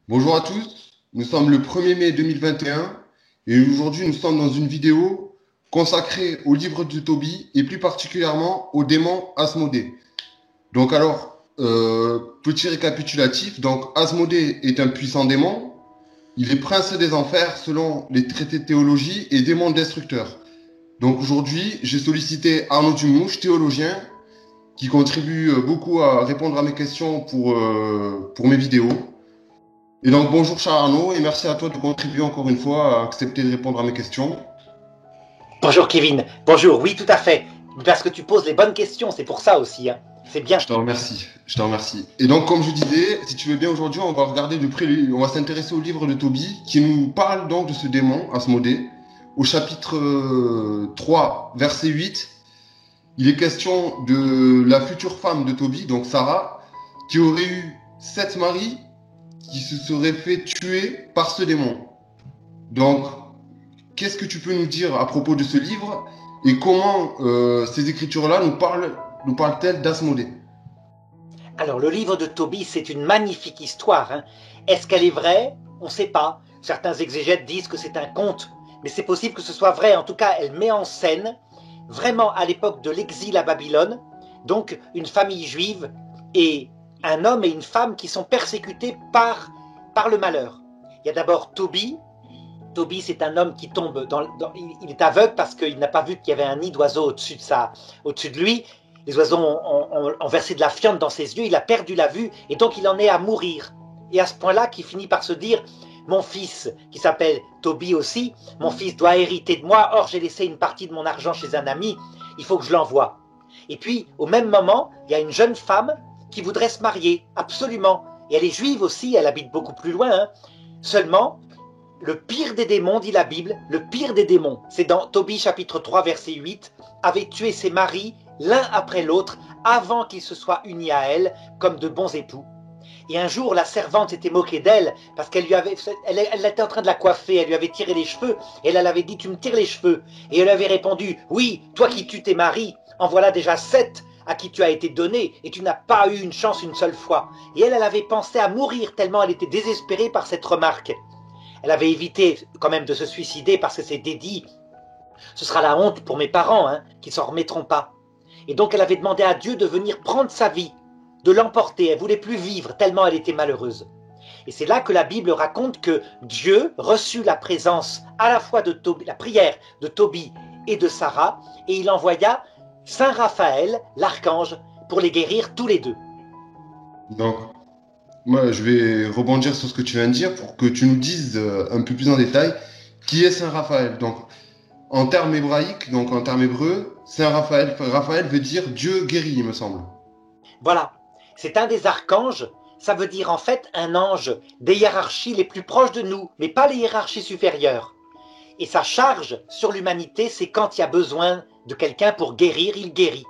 Bonjour à tous, nous sommes le 1er mai 2021 et aujourd'hui nous sommes dans une vidéo consacrée au livre de Tobie et plus particulièrement au démon Asmodée. Petit récapitulatif, donc Asmodée est un puissant démon, il est prince des enfers selon les traités de théologie et démon destructeur. Donc aujourd'hui j'ai sollicité Arnaud Dumouche, théologien, qui contribue beaucoup à répondre à mes questions pour mes vidéos. Et donc, bonjour cher Arnaud, et merci à toi de contribuer encore une fois à accepter de répondre à mes questions. Bonjour Kevin, bonjour, oui tout à fait, parce que tu poses les bonnes questions, c'est pour ça aussi, hein. C'est bien. Je te remercie, je te remercie. Et donc, comme je disais, si tu veux bien aujourd'hui, on va regarder de près, on va s'intéresser au livre de Tobie, qui nous parle donc de ce démon, Asmodée. Au chapitre 3, verset 8, il est question de la future femme de Tobie, donc Sarah, qui aurait eu 7 maris, qui se seraient fait tuer par ce démon. Donc, qu'est-ce que tu peux nous dire à propos de ce livre et comment ces écritures-là nous parlent-elles d'Asmodée? Alors le livre de Tobie, c'est une magnifique histoire, hein. Est-ce qu'elle est vraie? On ne sait pas. Certains exégètes disent que c'est un conte, mais c'est possible que ce soit vrai. En tout cas, elle met en scène, vraiment à l'époque de l'exil à Babylone, donc une famille juive et un homme et une femme qui sont persécutés par le malheur. Il y a d'abord Tobie. Tobie, c'est un homme qui tombe il est aveugle parce qu'il n'a pas vu qu'il y avait un nid d'oiseaux au-dessus de lui. Les oiseaux ont versé de la fiente dans ses yeux, il a perdu la vue et donc il en est à mourir. Et à ce point-là qu'il finit par se dire, mon fils, qui s'appelle Tobie aussi, mon fils doit hériter de moi, or j'ai laissé une partie de mon argent chez un ami, il faut que je l'envoie. Et puis, au même moment, il y a une jeune femme qui voudrait se marier, absolument. Et elle est juive aussi, elle habite beaucoup plus loin, hein. Seulement, le pire des démons, dit la Bible, le pire des démons, c'est dans Tobie chapitre 3 verset 8, avait tué ses maris l'un après l'autre avant qu'ils se soient unis à elle comme de bons époux. Et un jour, la servante s'était moquée d'elle parce elle était en train de la coiffer, elle lui avait tiré les cheveux, et elle avait dit, tu me tires les cheveux. Et elle avait répondu, oui, toi qui tues tes maris, en voilà déjà 7 à qui tu as été donné, et tu n'as pas eu une chance une seule fois. Et elle avait pensé à mourir tellement elle était désespérée par cette remarque. Elle avait évité quand même de se suicider parce que s'était dit, ce sera la honte pour mes parents, hein, qui s'en remettront pas. Et donc elle avait demandé à Dieu de venir prendre sa vie, de l'emporter. Elle voulait plus vivre tellement elle était malheureuse. Et c'est là que la Bible raconte que Dieu reçut la présence à la fois de Tobie, la prière de Tobie et de Sarah, et il envoya Saint Raphaël, l'archange, pour les guérir tous les deux. Donc, moi, je vais rebondir sur ce que tu viens de dire pour que tu nous dises un peu plus en détail qui est Saint Raphaël. Donc, en termes hébraïques, donc en termes hébreux, Saint Raphaël, Raphaël veut dire Dieu guérit, il me semble. Voilà, c'est un des archanges, ça veut dire en fait un ange des hiérarchies les plus proches de nous, mais pas les hiérarchies supérieures. Et sa charge sur l'humanité, c'est quand il y a besoin de quelqu'un pour guérir, il guérit.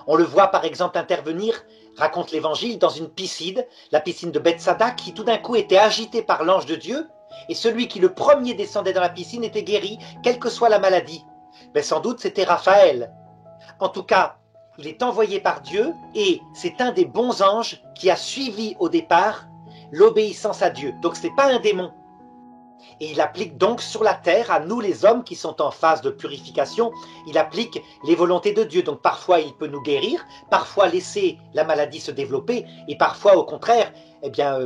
On le voit par exemple intervenir, raconte l'évangile, dans une piscine, la piscine de Bethsada, qui tout d'un coup était agitée par l'ange de Dieu, et celui qui le premier descendait dans la piscine était guéri, quelle que soit la maladie. Mais sans doute c'était Raphaël. En tout cas, il est envoyé par Dieu, et c'est un des bons anges qui a suivi au départ l'obéissance à Dieu. Donc ce n'est pas un démon. Et il applique donc sur la terre, à nous les hommes qui sont en phase de purification, il applique les volontés de Dieu. Donc parfois il peut nous guérir, parfois laisser la maladie se développer, et parfois au contraire, eh bien,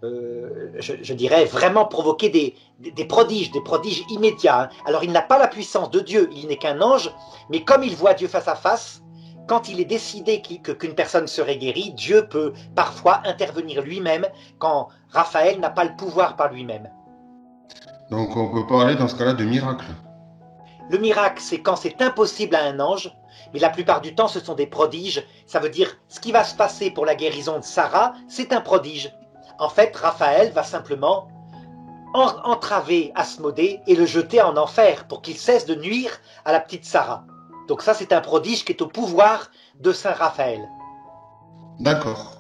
je dirais vraiment provoquer des prodiges immédiats, hein. Alors il n'a pas la puissance de Dieu, il n'est qu'un ange, mais comme il voit Dieu face à face, quand il est décidé qu'une personne serait guérie, Dieu peut parfois intervenir lui-même quand Raphaël n'a pas le pouvoir par lui-même. Donc, on peut parler dans ce cas-là de miracle. Le miracle, c'est quand c'est impossible à un ange, mais la plupart du temps, ce sont des prodiges. Ça veut dire, ce qui va se passer pour la guérison de Sarah, c'est un prodige. En fait, Raphaël va simplement entraver Asmodée et le jeter en enfer pour qu'il cesse de nuire à la petite Sarah. Donc ça, c'est un prodige qui est au pouvoir de Saint Raphaël. D'accord.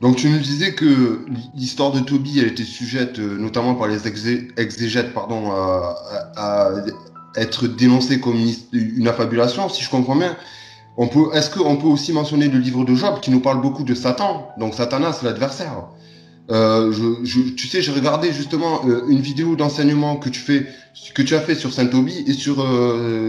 Donc, tu nous disais que l'histoire de Tobie, elle était sujette, notamment par les exégètes, pardon, à être dénoncée comme une affabulation, si je comprends bien. Est-ce qu'on peut aussi mentionner le livre de Job qui nous parle beaucoup de Satan, donc Satanas, l'adversaire. Tu sais, j'ai regardé justement une vidéo d'enseignement que tu as fait sur Saint-Tobie et sur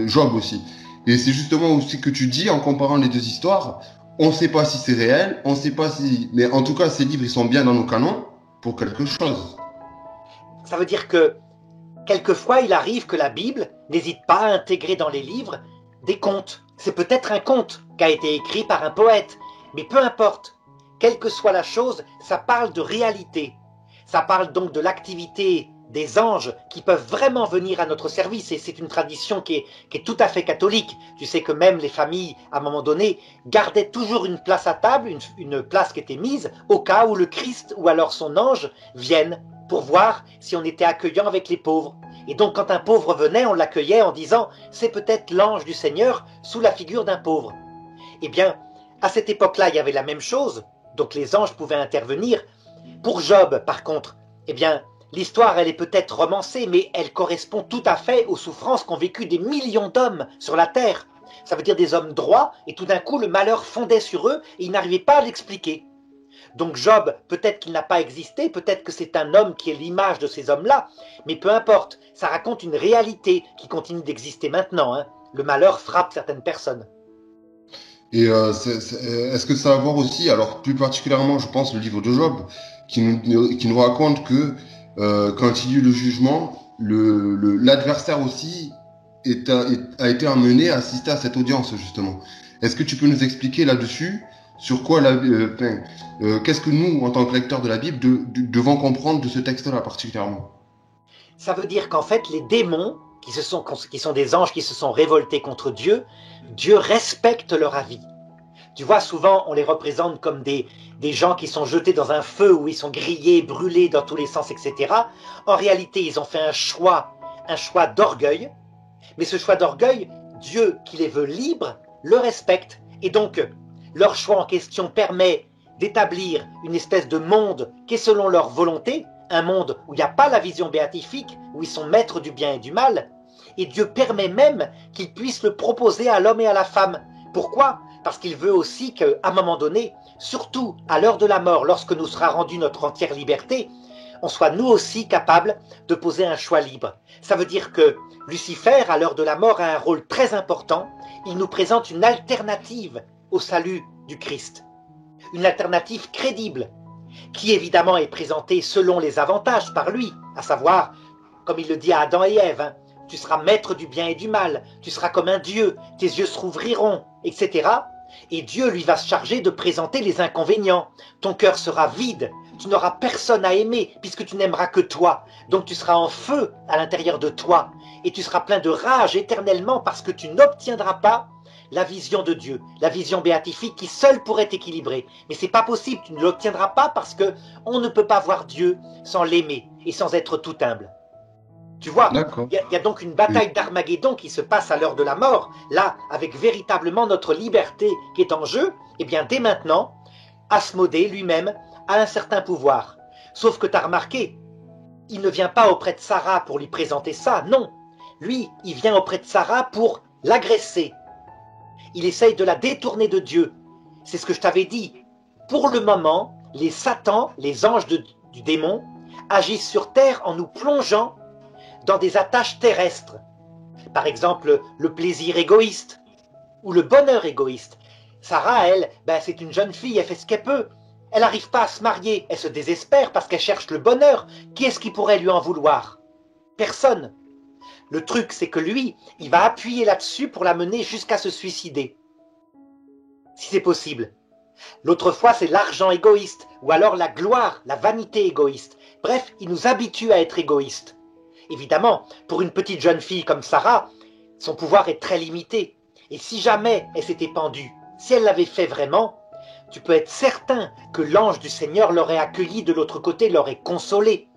Job aussi. Et c'est justement aussi que tu dis, en comparant les deux histoires, on ne sait pas si c'est réel, on ne sait pas si... Mais en tout cas, ces livres, ils sont bien dans nos canons pour quelque chose. Ça veut dire que quelquefois, il arrive que la Bible n'hésite pas à intégrer dans les livres des contes. C'est peut-être un conte qui a été écrit par un poète, mais peu importe. Quelle que soit la chose, ça parle de réalité. Ça parle donc de l'activité des anges qui peuvent vraiment venir à notre service. Et c'est une tradition qui est tout à fait catholique. Tu sais que même les familles, à un moment donné, gardaient toujours une place à table, une place qui était mise, au cas où le Christ ou alors son ange viennent pour voir si on était accueillant avec les pauvres. Et donc quand un pauvre venait, on l'accueillait en disant « c'est peut-être l'ange du Seigneur sous la figure d'un pauvre ». Eh bien, à cette époque-là, il y avait la même chose, donc les anges pouvaient intervenir. Pour Job, par contre, eh bien, l'histoire, elle est peut-être romancée, mais elle correspond tout à fait aux souffrances qu'ont vécues des millions d'hommes sur la terre. Ça veut dire des hommes droits, et tout d'un coup, le malheur fondait sur eux, et ils n'arrivaient pas à l'expliquer. Donc Job, peut-être qu'il n'a pas existé, peut-être que c'est un homme qui est l'image de ces hommes-là, mais peu importe, ça raconte une réalité qui continue d'exister maintenant. Hein. Le malheur frappe certaines personnes. Et est-ce que ça a à voir aussi, alors plus particulièrement, je pense, le livre de Job, qui nous raconte que quand il y eut le jugement, l'adversaire aussi a été amené à assister à cette audience, justement. Est-ce que tu peux nous expliquer là-dessus sur quoi qu'est-ce que nous, en tant que lecteurs de la Bible, devons comprendre de ce texte-là particulièrement? Ça veut dire qu'en fait, les démons, qui sont des anges qui se sont révoltés contre Dieu, Dieu respecte leur avis. Tu vois, souvent, on les représente comme des gens qui sont jetés dans un feu où ils sont grillés, brûlés dans tous les sens, etc. En réalité, ils ont fait un choix d'orgueil. Mais ce choix d'orgueil, Dieu, qui les veut libres, le respecte. Et donc, leur choix en question permet d'établir une espèce de monde qui est selon leur volonté, un monde où il n'y a pas la vision béatifique, où ils sont maîtres du bien et du mal. Et Dieu permet même qu'ils puissent le proposer à l'homme et à la femme. Pourquoi ? Parce qu'il veut aussi qu'à un moment donné, surtout à l'heure de la mort, lorsque nous sera rendue notre entière liberté, on soit nous aussi capables de poser un choix libre. Ça veut dire que Lucifer, à l'heure de la mort, a un rôle très important. Il nous présente une alternative au salut du Christ. Une alternative crédible, qui évidemment est présentée selon les avantages par lui, à savoir, comme il le dit à Adam et Ève, hein, tu seras maître du bien et du mal, tu seras comme un Dieu, tes yeux se rouvriront, etc. Et Dieu lui va se charger de présenter les inconvénients. Ton cœur sera vide, tu n'auras personne à aimer puisque tu n'aimeras que toi. Donc tu seras en feu à l'intérieur de toi et tu seras plein de rage éternellement parce que tu n'obtiendras pas la vision de Dieu, la vision béatifique qui seule pourrait t'équilibrer. Mais c'est pas possible, tu ne l'obtiendras pas parce que on ne peut pas voir Dieu sans l'aimer et sans être tout humble. Tu vois, D'accord. il y a donc une bataille d'Armageddon qui se passe à l'heure de la mort, là, avec véritablement notre liberté qui est en jeu. Et bien dès maintenant, Asmodée lui-même a un certain pouvoir. Sauf que tu as remarqué, il ne vient pas auprès de Sarah pour lui présenter ça, non. Lui, il vient auprès de Sarah pour l'agresser. Il essaye de la détourner de Dieu. C'est ce que je t'avais dit. Pour le moment, les satans, les anges du démon, agissent sur terre en nous plongeant dans des attaches terrestres. Par exemple, le plaisir égoïste ou le bonheur égoïste. Sarah, elle, c'est une jeune fille, elle fait ce qu'elle peut. Elle n'arrive pas à se marier, elle se désespère parce qu'elle cherche le bonheur. Qui est-ce qui pourrait lui en vouloir? Personne. Le truc, c'est que lui, il va appuyer là-dessus pour la mener jusqu'à se suicider. Si c'est possible. L'autre fois, c'est l'argent égoïste, ou alors la gloire, la vanité égoïste. Bref, il nous habitue à être égoïstes. Évidemment, pour une petite jeune fille comme Sarah, son pouvoir est très limité. Et si jamais elle s'était pendue, si elle l'avait fait vraiment, tu peux être certain que l'ange du Seigneur l'aurait accueillie de l'autre côté, l'aurait consolée.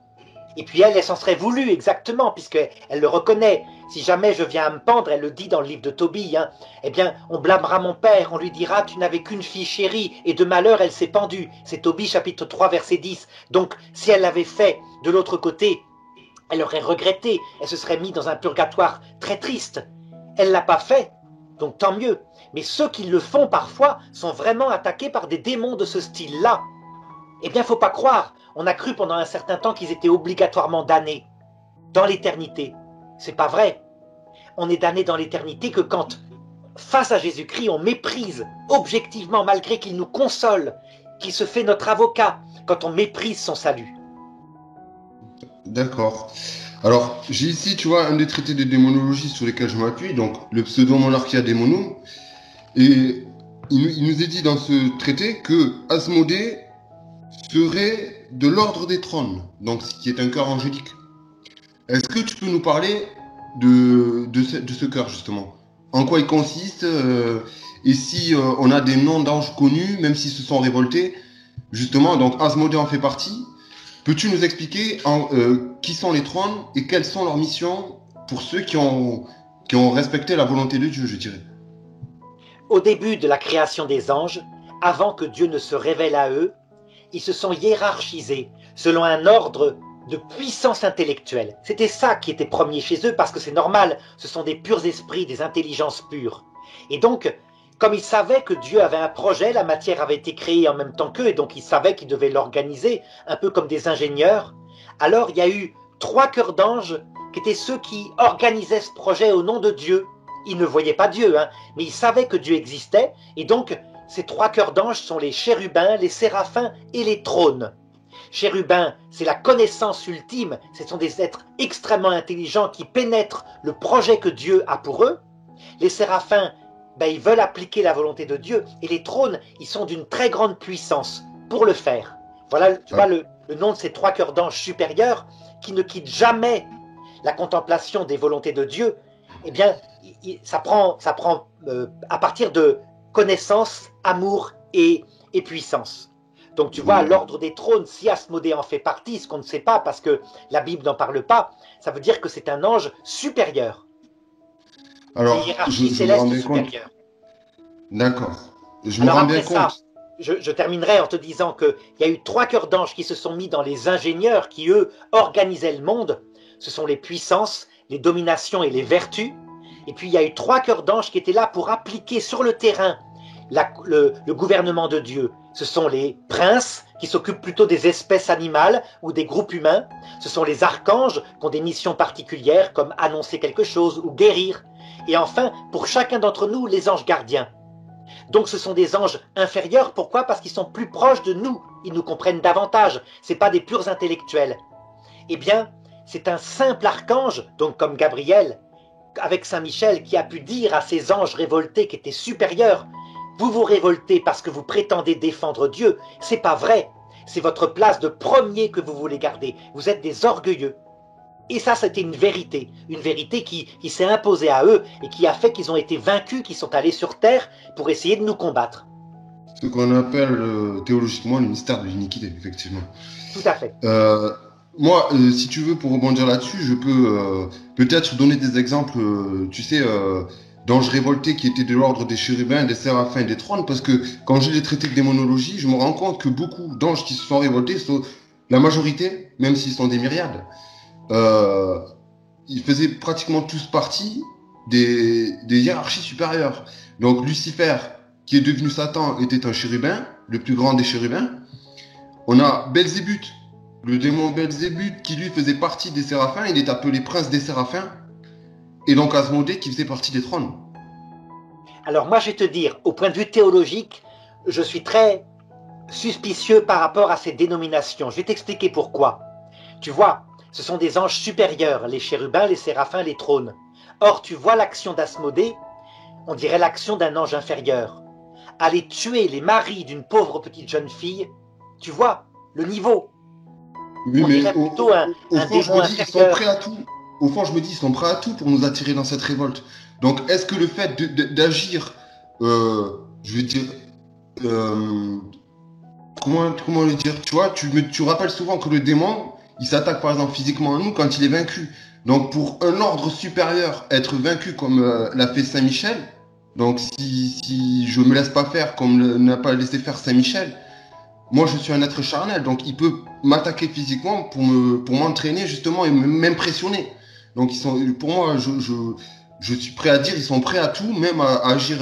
Et puis elle s'en serait voulu exactement, puisqu'elle le reconnaît. Si jamais je viens à me pendre, elle le dit dans le livre de Tobie, hein, eh bien, on blâmera mon père, on lui dira, tu n'avais qu'une fille chérie, et de malheur, elle s'est pendue. C'est Tobie chapitre 3, verset 10. Donc, si elle l'avait fait de l'autre côté, elle aurait regretté, elle se serait mise dans un purgatoire très triste. Elle l'a pas fait, donc tant mieux. Mais ceux qui le font parfois sont vraiment attaqués par des démons de ce style-là. Eh bien, faut pas croire. On a cru pendant un certain temps qu'ils étaient obligatoirement damnés dans l'éternité. C'est pas vrai. On est damné dans l'éternité que quand, face à Jésus-Christ, on méprise objectivement, malgré qu'il nous console, qu'il se fait notre avocat, quand on méprise son salut. D'accord. Alors, j'ai ici, tu vois, un des traités de démonologie sur lesquels je m'appuie, donc le Pseudo-Monarchia Daemonum, et il nous est dit dans ce traité que Asmodée serait de l'ordre des trônes, donc ce qui est un cœur angélique. Est-ce que tu peux nous parler de ce cœur, justement? En quoi il consiste, et si on a des noms d'anges connus, même s'ils se sont révoltés, justement, donc Asmodée en fait partie. Peux-tu nous expliquer qui sont les trônes et quelles sont leurs missions pour ceux qui ont respecté la volonté de Dieu, je dirais? Au début de la création des anges, avant que Dieu ne se révèle à eux, ils se sont hiérarchisés selon un ordre de puissance intellectuelle. C'était ça qui était premier chez eux, parce que c'est normal, ce sont des purs esprits, des intelligences pures. Et donc, comme ils savaient que Dieu avait un projet, la matière avait été créée en même temps qu'eux, et donc ils savaient qu'ils devaient l'organiser, un peu comme des ingénieurs, alors il y a eu 3 cœurs d'anges qui étaient ceux qui organisaient ce projet au nom de Dieu. Ils ne voyaient pas Dieu, hein, mais ils savaient que Dieu existait, et donc ces 3 cœurs d'anges sont les chérubins, les séraphins et les trônes. Chérubins, c'est la connaissance ultime, ce sont des êtres extrêmement intelligents qui pénètrent le projet que Dieu a pour eux. Les séraphins, ils veulent appliquer la volonté de Dieu, et les trônes, ils sont d'une très grande puissance pour le faire. Voilà, tu vois le nom de ces 3 cœurs d'anges supérieurs qui ne quittent jamais la contemplation des volontés de Dieu. Eh bien, ça prend à partir de connaissance, amour et puissance. Donc tu vois, l'ordre des trônes, si Asmodée en fait partie, ce qu'on ne sait pas parce que la Bible n'en parle pas, ça veut dire que c'est un ange supérieur. Alors, hiérarchie je me rends céleste bien compte. supérieure. D'accord. Je me Alors rends bien après ça, compte. je terminerai en te disant qu'il y a eu 3 cœurs d'anges qui se sont mis dans les ingénieurs qui, eux, organisaient le monde. Ce sont les puissances, les dominations et les vertus. Et puis il y a eu 3 cœurs d'anges qui étaient là pour appliquer sur le terrain le gouvernement de Dieu. Ce sont les princes qui s'occupent plutôt des espèces animales ou des groupes humains. Ce sont les archanges qui ont des missions particulières comme annoncer quelque chose ou guérir. Et enfin, pour chacun d'entre nous, les anges gardiens. Donc ce sont des anges inférieurs. Pourquoi? Parce qu'ils sont plus proches de nous. Ils nous comprennent davantage. Ce n'est pas des purs intellectuels. Eh bien, c'est un simple archange, donc comme Gabriel, avec Saint Michel, qui a pu dire à ces anges révoltés qui étaient supérieurs: vous vous révoltez parce que vous prétendez défendre Dieu. C'est pas vrai. C'est votre place de premier que vous voulez garder. Vous êtes des orgueilleux. Et ça, c'était une vérité qui s'est imposée à eux et qui a fait qu'ils ont été vaincus, qu'ils sont allés sur terre pour essayer de nous combattre. Ce qu'on appelle théologiquement le mystère de l'iniquité, effectivement. Tout à fait. Moi, si tu veux, pour rebondir là-dessus, je peux peut-être donner des exemples, d'anges révoltés qui étaient de l'ordre des chérubins, des séraphins et des trônes, parce que quand j'ai les traités de démonologie, je me rends compte que beaucoup d'anges qui se sont révoltés, la majorité, même s'ils sont des myriades, ils faisaient pratiquement tous partie des hiérarchies supérieures. Donc Lucifer, qui est devenu Satan, était un chérubin, le plus grand des chérubins. On a Belzébuth, le démon Belzébuth, qui lui faisait partie des séraphins, il est appelé prince des séraphins. Et donc Asmodée, qui faisait partie des trônes. Alors moi, je vais te dire, au point de vue théologique, je suis très suspicieux par rapport à ces dénominations. Je vais t'expliquer pourquoi. Tu vois, ce sont des anges supérieurs, les chérubins, les séraphins, les trônes. Or, tu vois l'action d'Asmodée, on dirait l'action d'un ange inférieur. Aller tuer les maris d'une pauvre petite jeune fille, tu vois, le niveau. Oui, on mais dirait plutôt un fond, je démon me dis, ils sont inférieur. prêts à tout. Au fond, je me dis, ils sont prêts à tout pour nous attirer dans cette révolte. Donc, est-ce que le fait d'agir, je veux dire, comment le dire, tu vois, tu rappelles souvent que le démon, il s'attaque par exemple physiquement à nous quand il est vaincu. Donc, pour un ordre supérieur, être vaincu comme l'a fait Saint-Michel, donc si je me laisse pas faire comme n'a pas laissé faire Saint-Michel, moi je suis un être charnel, donc il peut m'attaquer physiquement pour m'entraîner justement et m'impressionner. Donc pour moi, je suis prêt à dire, ils sont prêts à tout, même à agir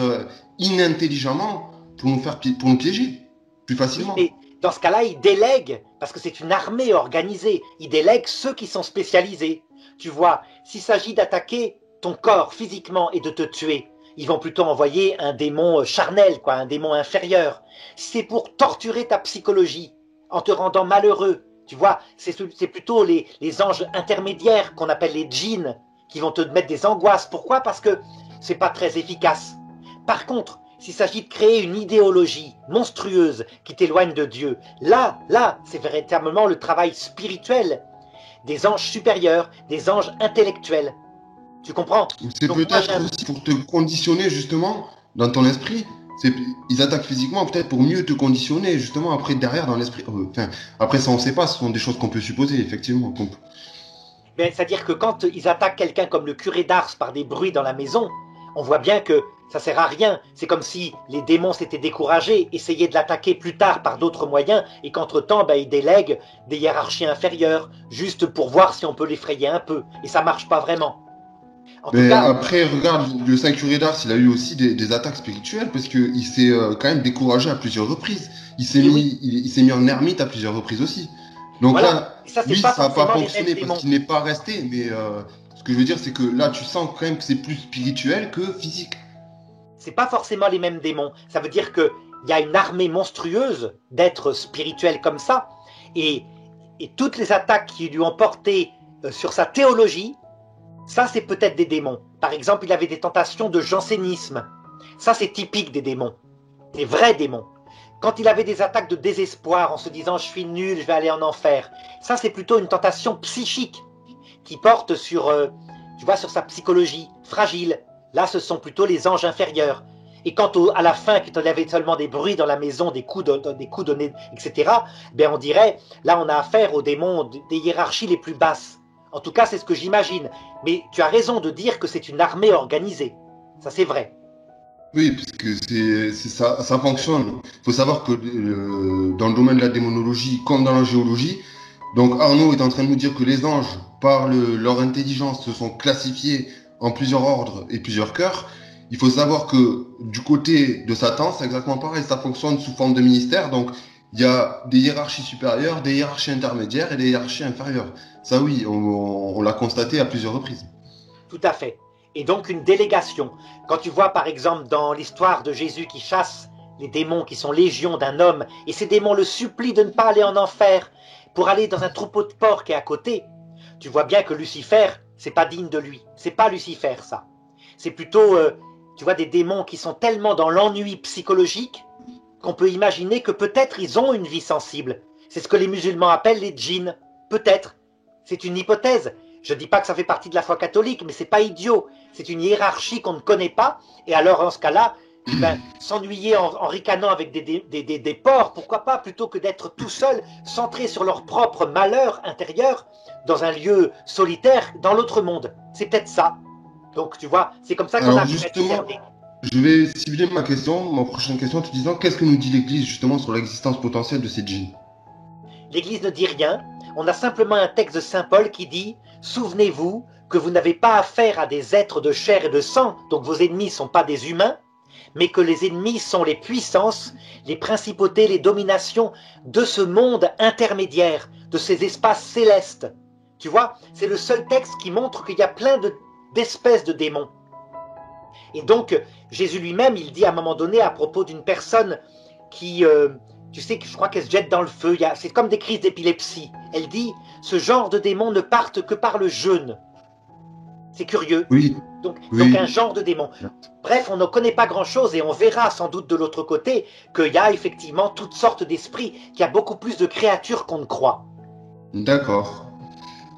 inintelligemment pour nous piéger plus facilement. Oui, Dans ce cas-là, il délègue, parce que c'est une armée organisée, il délègue ceux qui sont spécialisés. Tu vois, s'il s'agit d'attaquer ton corps physiquement et de te tuer, ils vont plutôt envoyer un démon charnel, quoi, un démon inférieur. Si c'est pour torturer ta psychologie, en te rendant malheureux, tu vois, c'est plutôt les anges intermédiaires qu'on appelle les djinns, qui vont te mettre des angoisses. Pourquoi? Parce que c'est pas très efficace. Par contre, s'il s'agit de créer une idéologie monstrueuse qui t'éloigne de Dieu, là, c'est véritablement le travail spirituel des anges supérieurs, des anges intellectuels. Tu comprends? C'est peut-être aussi pour te conditionner justement dans ton esprit. Ils attaquent physiquement peut-être pour mieux te conditionner justement après derrière dans l'esprit. Après ça on sait pas, ce sont des choses qu'on peut supposer effectivement. C'est-à-dire que quand ils attaquent quelqu'un comme le curé d'Ars par des bruits dans la maison, on voit bien que ça sert à rien. C'est comme si les démons s'étaient découragés, essayaient de l'attaquer plus tard par d'autres moyens, et qu'entre-temps, ils délèguent des hiérarchies inférieures, juste pour voir si on peut l'effrayer un peu. Et ça marche pas vraiment. Après, regarde, le Saint Curé d'Ars, il a eu aussi des attaques spirituelles, parce qu'il s'est quand même découragé à plusieurs reprises. Il s'est mis en ermite à plusieurs reprises aussi. Donc voilà. là, ça n'a pas fonctionné parce qu'il n'est pas resté, mais ce que je veux dire, c'est que là, tu sens quand même que c'est plus spirituel que physique. C'est pas forcément les mêmes démons. Ça veut dire qu'il y a une armée monstrueuse d'êtres spirituels comme ça, et toutes les attaques qui lui ont porté sur sa théologie, ça c'est peut-être des démons. Par exemple, il avait des tentations de jansénisme. Ça c'est typique des démons, des vrais démons. Quand il avait des attaques de désespoir en se disant « je suis nul, je vais aller en enfer », ça c'est plutôt une tentation psychique qui porte sur, sur sa psychologie fragile. Là, ce sont plutôt les anges inférieurs. Et quant à la fin, quand il y avait seulement des bruits dans la maison, des coups donnés, etc., on dirait, là, on a affaire aux démons des hiérarchies les plus basses. En tout cas, c'est ce que j'imagine. Mais tu as raison de dire que c'est une armée organisée. Ça, c'est vrai. Oui, parce que ça fonctionne. Il faut savoir que dans le domaine de la démonologie, comme dans la géologie, donc Arnaud est en train de nous dire que les anges, par leur intelligence, se sont classifiés en plusieurs ordres et plusieurs cœurs. Il faut savoir que du côté de Satan, c'est exactement pareil, ça fonctionne sous forme de ministère. Donc il y a des hiérarchies supérieures, des hiérarchies intermédiaires et des hiérarchies inférieures. Ça oui, on l'a constaté à plusieurs reprises. Tout à fait. Et donc une délégation. Quand tu vois par exemple dans l'histoire de Jésus qui chasse les démons qui sont légions d'un homme, et ces démons le supplient de ne pas aller en enfer pour aller dans un troupeau de porcs qui est à côté, tu vois bien que Lucifer, c'est pas digne de lui. C'est pas Lucifer, ça. C'est plutôt, tu vois, des démons qui sont tellement dans l'ennui psychologique qu'on peut imaginer que peut-être ils ont une vie sensible. C'est ce que les musulmans appellent les djinns. Peut-être. C'est une hypothèse. Je ne dis pas que ça fait partie de la foi catholique, mais c'est pas idiot. C'est une hiérarchie qu'on ne connaît pas. Et alors, en ce cas-là, s'ennuyer en ricanant avec des porcs, pourquoi pas, plutôt que d'être tout seul, centré sur leur propre malheur intérieur, dans un lieu solitaire, dans l'autre monde. C'est peut-être ça. Donc, tu vois, c'est comme ça qu'on a justement, je vais cibler ma prochaine question, en te disant qu'est-ce que nous dit l'Église justement sur l'existence potentielle de ces djinns? L'Église ne dit rien. On a simplement un texte de Saint Paul qui dit « Souvenez-vous que vous n'avez pas affaire à des êtres de chair et de sang, donc vos ennemis ne sont pas des humains, mais que les ennemis sont les puissances, les principautés, les dominations de ce monde intermédiaire, de ces espaces célestes. » Tu vois, c'est le seul texte qui montre qu'il y a plein d'espèces de démons. Et donc, Jésus lui-même, il dit à un moment donné à propos d'une personne qui, tu sais, je crois qu'elle se jette dans le feu, c'est comme des crises d'épilepsie. Elle dit, ce genre de démons ne partent que par le jeûne. C'est curieux. Oui. Donc un genre de démon. Bref, on ne connaît pas grand-chose et on verra sans doute de l'autre côté qu'il y a effectivement toutes sortes d'esprits, qu'il y a beaucoup plus de créatures qu'on ne croit. D'accord.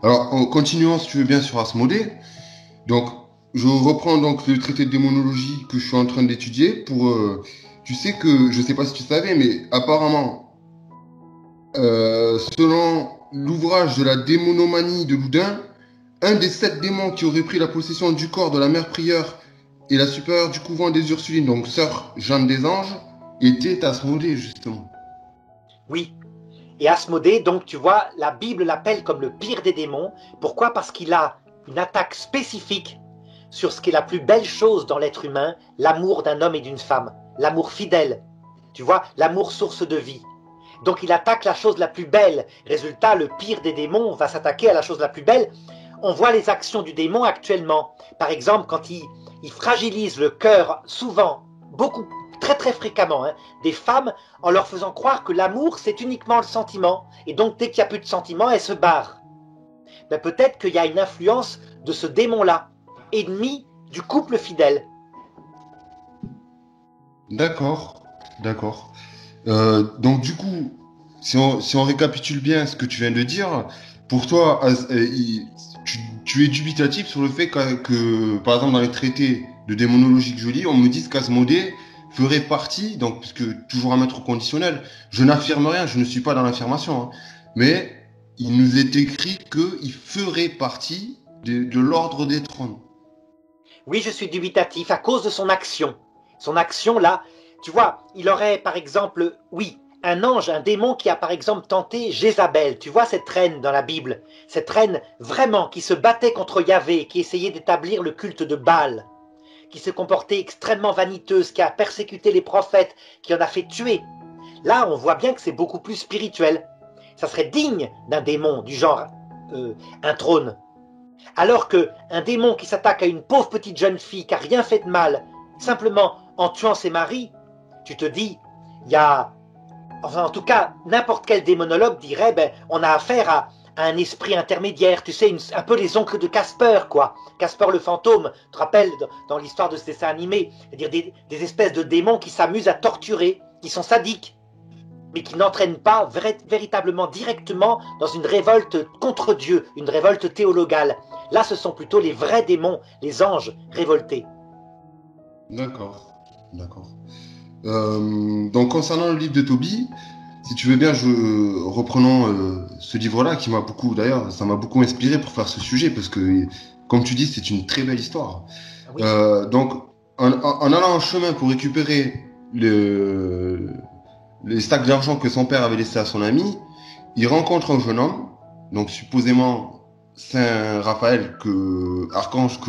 Alors, continuons si tu veux bien sur Asmodée. Donc, je reprends donc le traité de démonologie que je suis en train d'étudier pour... tu sais que, je sais pas si tu savais, mais apparemment, selon l'ouvrage de la démonomanie de Loudun, un des 7 démons qui aurait pris la possession du corps de la mère prieure et la supérieure du couvent des Ursulines, donc sœur Jeanne des Anges, était Asmodée, justement. Oui. Et Asmodée, donc tu vois, la Bible l'appelle comme le pire des démons. Pourquoi? Parce qu'il a une attaque spécifique sur ce qui est la plus belle chose dans l'être humain, l'amour d'un homme et d'une femme, l'amour fidèle, tu vois, l'amour source de vie. Donc il attaque la chose la plus belle. Résultat, le pire des démons va s'attaquer à la chose la plus belle. On voit les actions du démon actuellement. Par exemple, quand il fragilise le cœur, souvent, beaucoup, très très fréquemment, hein, des femmes, en leur faisant croire que l'amour, c'est uniquement le sentiment. Et donc, dès qu'il n'y a plus de sentiment, elles se barrent. Ben, peut-être qu'il y a une influence de ce démon-là, ennemi du couple fidèle. D'accord, d'accord. Donc du coup, si on récapitule bien ce que tu viens de dire, pour toi, tu es dubitatif sur le fait par exemple, dans les traités de démonologie que je lis, on me dise qu'Asmodée ferait partie, donc, puisque toujours un maître conditionnel, je n'affirme rien, je ne suis pas dans l'affirmation, hein, mais il nous est écrit qu'il ferait partie de l'ordre des trônes. Oui, je suis dubitatif à cause de son action. Son action, là, tu vois, il aurait, par exemple, oui, un ange, un démon qui a, par exemple, tenté Jézabel. Tu vois cette reine dans la Bible, cette reine vraiment qui se battait contre Yahvé, qui essayait d'établir le culte de Baal, qui se comportait extrêmement vaniteuse, qui a persécuté les prophètes, qui en a fait tuer. Là, on voit bien que c'est beaucoup plus spirituel. Ça serait digne d'un démon du genre un trône. Alors qu'un démon qui s'attaque à une pauvre petite jeune fille qui n'a rien fait de mal, simplement en tuant ses maris, tu te dis, il y a... Enfin, en tout cas, n'importe quel démonologue dirait, ben, on a affaire à un esprit intermédiaire, tu sais, un peu les oncles de Casper, quoi. Casper le fantôme, tu te rappelles, dans l'histoire de ce dessin animé, c'est-à-dire des espèces de démons qui s'amusent à torturer, qui sont sadiques, mais qui n'entraînent pas véritablement directement dans une révolte contre Dieu, une révolte théologale. Là, ce sont plutôt les vrais démons, les anges révoltés. D'accord, d'accord. Donc concernant le livre de Toby, si tu veux bien, reprenons ce livre-là qui m'a beaucoup, d'ailleurs, ça m'a beaucoup inspiré pour faire ce sujet parce que, comme tu dis, c'est une très belle histoire. Oui. Donc, en allant en chemin pour récupérer les stacks d'argent que son père avait laissé à son ami, il rencontre un jeune homme, donc supposément Saint Raphaël, archange,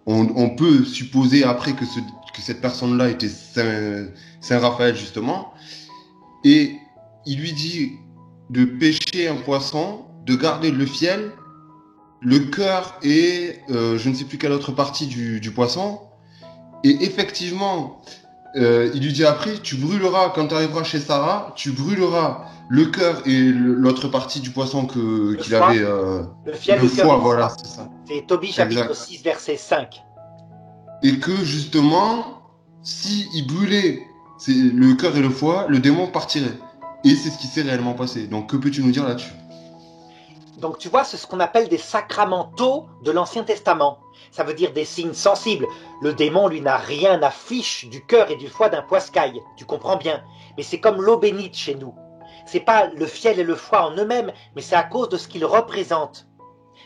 on peut supposer après que cette personne-là était Saint Raphaël justement, et il lui dit de pêcher un poisson, de garder le fiel, le cœur et je ne sais plus quelle autre partie du poisson, et effectivement, il lui dit après, tu brûleras, quand tu arriveras chez Sarah, tu brûleras le cœur et l'autre partie du poisson qu'il avait... le fiel, le foie, voilà, c'est ça. C'est Tobie chapitre 6, verset 5. Et que justement, si il brûlait le cœur et le foie, le démon partirait. Et c'est ce qui s'est réellement passé. Donc que peux-tu nous dire là-dessus? Donc tu vois, c'est ce qu'on appelle des sacramentaux de l'Ancien Testament. Ça veut dire des signes sensibles. Le démon, lui, n'a rien à fiche du cœur et du foie d'un poiscaille. Tu comprends bien. Mais c'est comme l'eau bénite chez nous. C'est pas le fiel et le foie en eux-mêmes, mais c'est à cause de ce qu'ils représentent.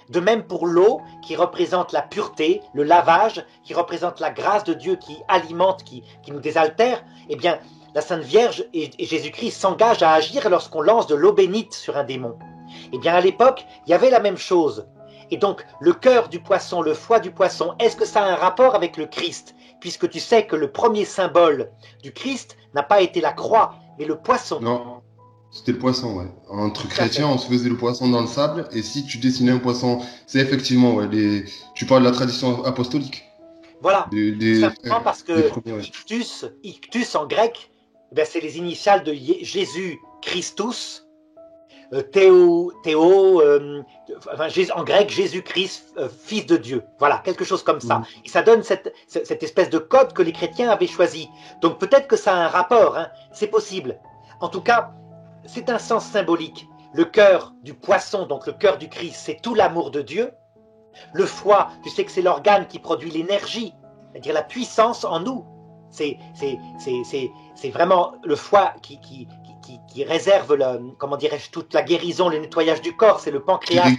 De même pour l'eau, qui représente la pureté, le lavage, qui représente la grâce de Dieu qui alimente, qui nous désaltère, eh bien, la Sainte Vierge et Jésus-Christ s'engagent à agir lorsqu'on lance de l'eau bénite sur un démon. Eh bien, à l'époque, il y avait la même chose. Et donc, le cœur du poisson, le foie du poisson, est-ce que ça a un rapport avec le Christ? Puisque tu sais que le premier symbole du Christ n'a pas été la croix, mais le poisson. Non, c'était le poisson, ouais. Entre chrétiens, on se faisait le poisson dans le sable, et si tu dessinais un poisson, c'est effectivement, ouais, tu parles de la tradition apostolique. Voilà, simplement parce que premiers, ictus en grec, ben c'est les initiales de Jésus Christus, en grec, Jésus-Christ, fils de Dieu. Voilà, quelque chose comme ça. Et ça donne cette espèce de code que les chrétiens avaient choisi. Donc peut-être que ça a un rapport, hein, c'est possible. En tout cas, c'est un sens symbolique. Le cœur du poisson, donc le cœur du Christ, c'est tout l'amour de Dieu. Le foie, tu sais que c'est l'organe qui produit l'énergie, c'est-à-dire la puissance en nous. C'est vraiment le foie qui réserve, comment dirais-je, toute la guérison, le nettoyage du corps. C'est le pancréas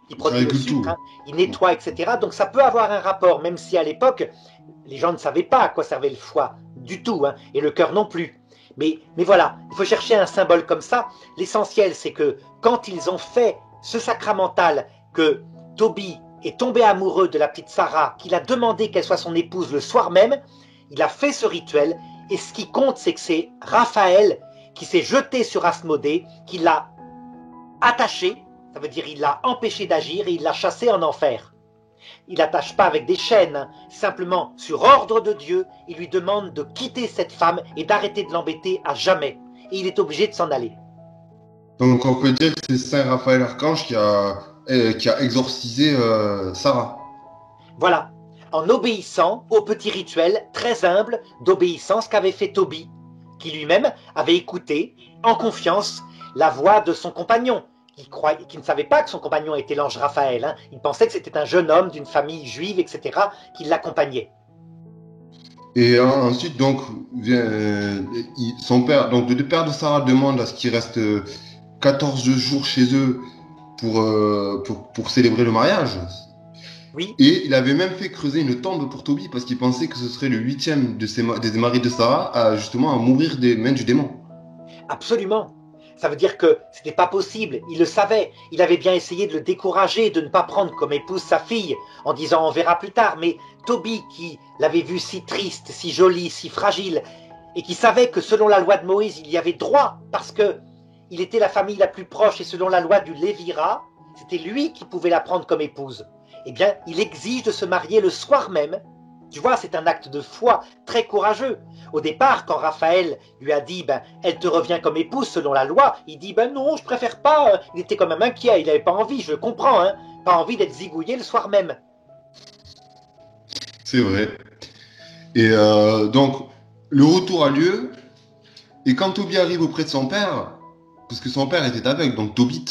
qui produit le sucre, hein, il nettoie, etc. Donc ça peut avoir un rapport, même si à l'époque, les gens ne savaient pas à quoi servait le foie du tout, hein, et le cœur non plus. Mais voilà, il faut chercher un symbole comme ça. L'essentiel, c'est que quand ils ont fait ce sacramental, que Tobie est tombé amoureux de la petite Sarah, qu'il a demandé qu'elle soit son épouse le soir même, il a fait ce rituel, et ce qui compte, c'est que c'est Raphaël qui s'est jeté sur Asmodée, qui l'a attaché, ça veut dire il l'a empêché d'agir et il l'a chassé en enfer. Il n'attache pas avec des chaînes, hein. Simplement, sur ordre de Dieu, il lui demande de quitter cette femme et d'arrêter de l'embêter à jamais. Et il est obligé de s'en aller. Donc on peut dire que c'est Saint Raphaël Archange qui a exorcisé Sarah. Voilà, en obéissant au petit rituel très humble d'obéissance qu'avait fait Tobie, qui lui-même avait écouté, en confiance, la voix de son compagnon, qui ne savait pas que son compagnon était l'ange Raphaël, hein. Il pensait que c'était un jeune homme d'une famille juive, etc., qui l'accompagnait. Et ensuite, donc, son père, donc le père de Sarah demande à ce qu'il reste 14 jours chez eux pour célébrer le mariage. Oui. Et il avait même fait creuser une tombe pour Tobie parce qu'il pensait que ce serait le 8e des maris de Sarah justement à mourir des mains du démon. Absolument. Ça veut dire que c'était pas possible, il le savait, il avait bien essayé de le décourager, de ne pas prendre comme épouse sa fille, en disant on verra plus tard, mais Tobie, qui l'avait vue si triste, si jolie, si fragile, et qui savait que selon la loi de Moïse, il y avait droit, parce que il était la famille la plus proche, et selon la loi du Lévira, c'était lui qui pouvait la prendre comme épouse. Eh bien, il exige de se marier le soir même. Tu vois, c'est un acte de foi très courageux. Au départ, quand Raphaël lui a dit « elle te revient comme épouse selon la loi », il dit « non, je préfère pas ». Il était quand même inquiet, il n'avait pas envie, je le comprends, hein, pas envie d'être zigouillé le soir même. C'est vrai. Et donc, le retour a lieu, et quand Tobie arrive auprès de son père, parce que son père était aveugle, donc Tobit